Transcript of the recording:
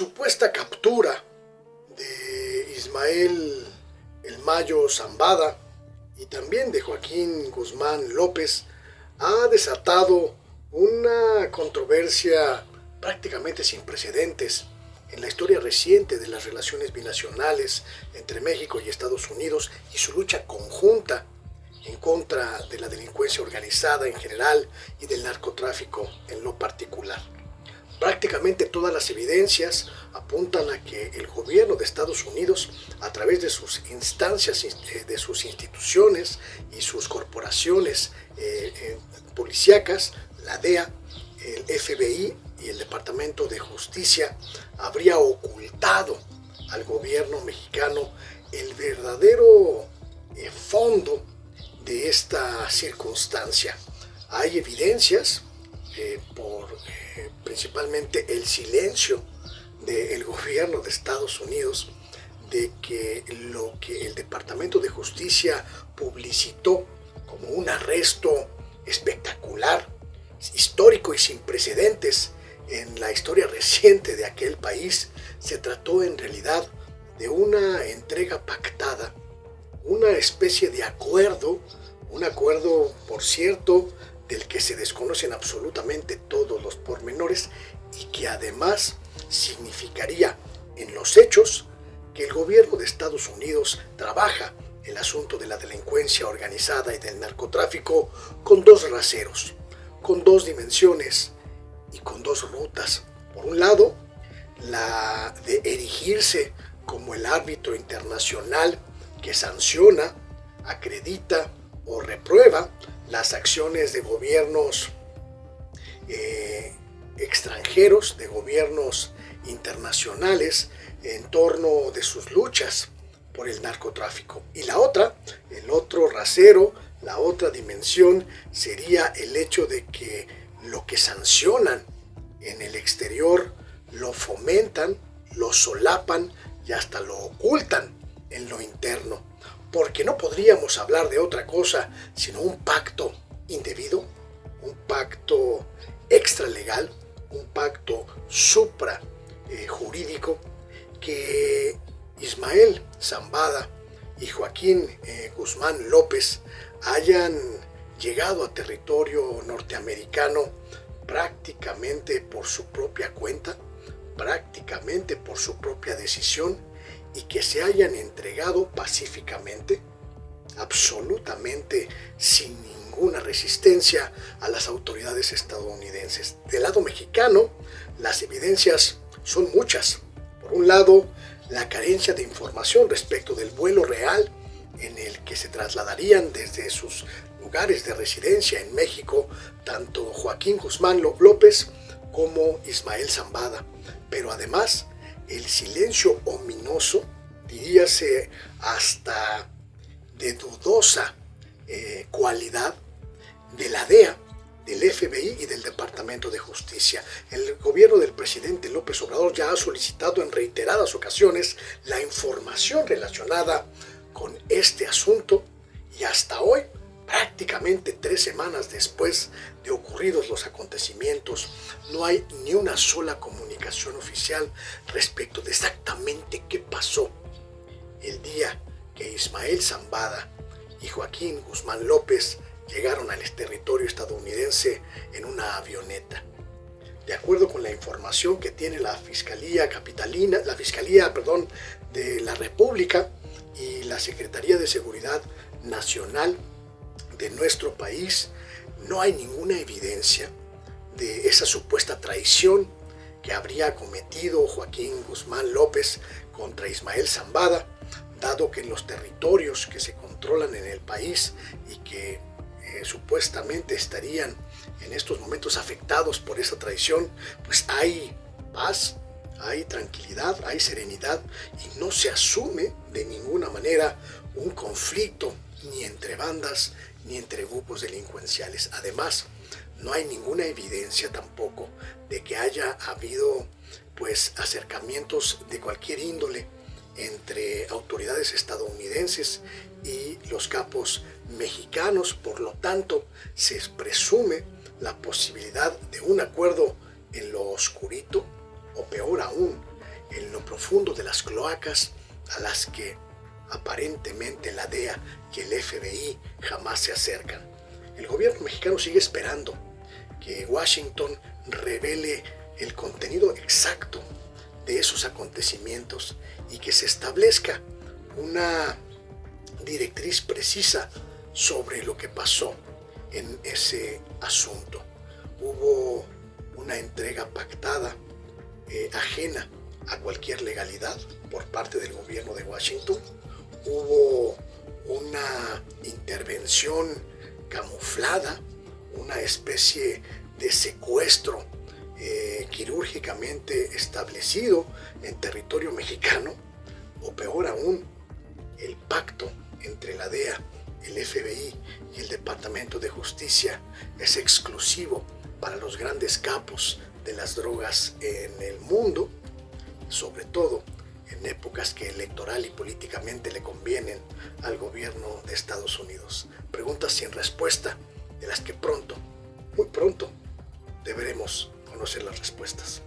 supuesta captura de Ismael El Mayo Zambada y también de Joaquín Guzmán López ha desatado una controversia prácticamente sin precedentes en la historia reciente de las relaciones binacionales entre México y Estados Unidos y su lucha conjunta en contra de la delincuencia organizada en general y del narcotráfico en lo particular. Prácticamente todas las evidencias apuntan a que el gobierno de Estados Unidos, a través de sus instancias, de sus instituciones y sus corporaciones policíacas, la DEA, el FBI y el Departamento de Justicia, habría ocultado al gobierno mexicano el verdadero fondo de esta circunstancia. Hay evidencias por principalmente el silencio del gobierno de Estados Unidos de que lo que el Departamento de Justicia publicitó como un arresto espectacular, histórico y sin precedentes en la historia reciente de aquel país, se trató en realidad de una entrega pactada, una especie de acuerdo, un acuerdo, por cierto, del que se desconocen absolutamente todos los pormenores y que además significaría en los hechos que el gobierno de Estados Unidos trabaja el asunto de la delincuencia organizada y del narcotráfico con dos raseros, con dos dimensiones y con dos rutas. Por un lado, la de erigirse como el árbitro internacional que sanciona, acredita o reprueba las acciones de gobiernos extranjeros, de gobiernos internacionales en torno de sus luchas por el narcotráfico. Y la otra, el otro rasero, la otra dimensión sería el hecho de que lo que sancionan en el exterior lo fomentan, lo solapan y hasta lo ocultan en lo interno. Porque no podríamos hablar de otra cosa sino un pacto indebido, un pacto extralegal, un pacto supra jurídico que Ismael Zambada y Joaquín Guzmán López hayan llegado a territorio norteamericano prácticamente por su propia cuenta, prácticamente por su propia decisión, y que se hayan entregado pacíficamente, absolutamente sin ninguna resistencia a las autoridades estadounidenses. Del lado mexicano, las evidencias son muchas. Por un lado, la carencia de información respecto del vuelo real en el que se trasladarían desde sus lugares de residencia en México tanto Joaquín Guzmán López como Ismael Zambada, pero además el silencio ominoso, diríase hasta de dudosa cualidad, de la DEA, del FBI y del Departamento de Justicia. El gobierno del presidente López Obrador ya ha solicitado en reiteradas ocasiones la información relacionada con este asunto y hasta hoy, prácticamente 3 semanas después de ocurridos los acontecimientos, no hay ni una sola comunicación oficial respecto de exactamente qué pasó el día que Ismael Zambada y Joaquín Guzmán López llegaron al territorio estadounidense en una avioneta. De acuerdo con la información que tiene la Fiscalía de la República y la Secretaría de Seguridad Nacional de nuestro país, no hay ninguna evidencia de esa supuesta traición que habría cometido Joaquín Guzmán López contra Ismael Zambada, dado que en los territorios que se controlan en el país y que supuestamente estarían en estos momentos afectados por esa traición, pues hay paz, hay tranquilidad, hay serenidad y no se asume de ninguna manera un conflicto ni entre bandas ni entre grupos delincuenciales. Además, no hay ninguna evidencia tampoco de que haya habido pues acercamientos de cualquier índole entre autoridades estadounidenses y los capos mexicanos. Por lo tanto, se presume la posibilidad de un acuerdo en lo oscurito, o peor aún, profundo de las cloacas a las que aparentemente la DEA y el FBI jamás se acercan. El gobierno mexicano sigue esperando que Washington revele el contenido exacto de esos acontecimientos y que se establezca una directriz precisa sobre lo que pasó en ese asunto. Hubo una entrega pactada, ajena a cualquier legalidad por parte del gobierno de Washington. Hubo una intervención camuflada, una especie de secuestro quirúrgicamente establecido en territorio mexicano, o peor aún, el pacto entre la DEA, el FBI y el Departamento de Justicia es exclusivo para los grandes capos de las drogas en el mundo, sobre todo en épocas que electoral y políticamente le convienen al gobierno de Estados Unidos. Preguntas sin respuesta, de las que pronto, muy pronto, deberemos conocer las respuestas.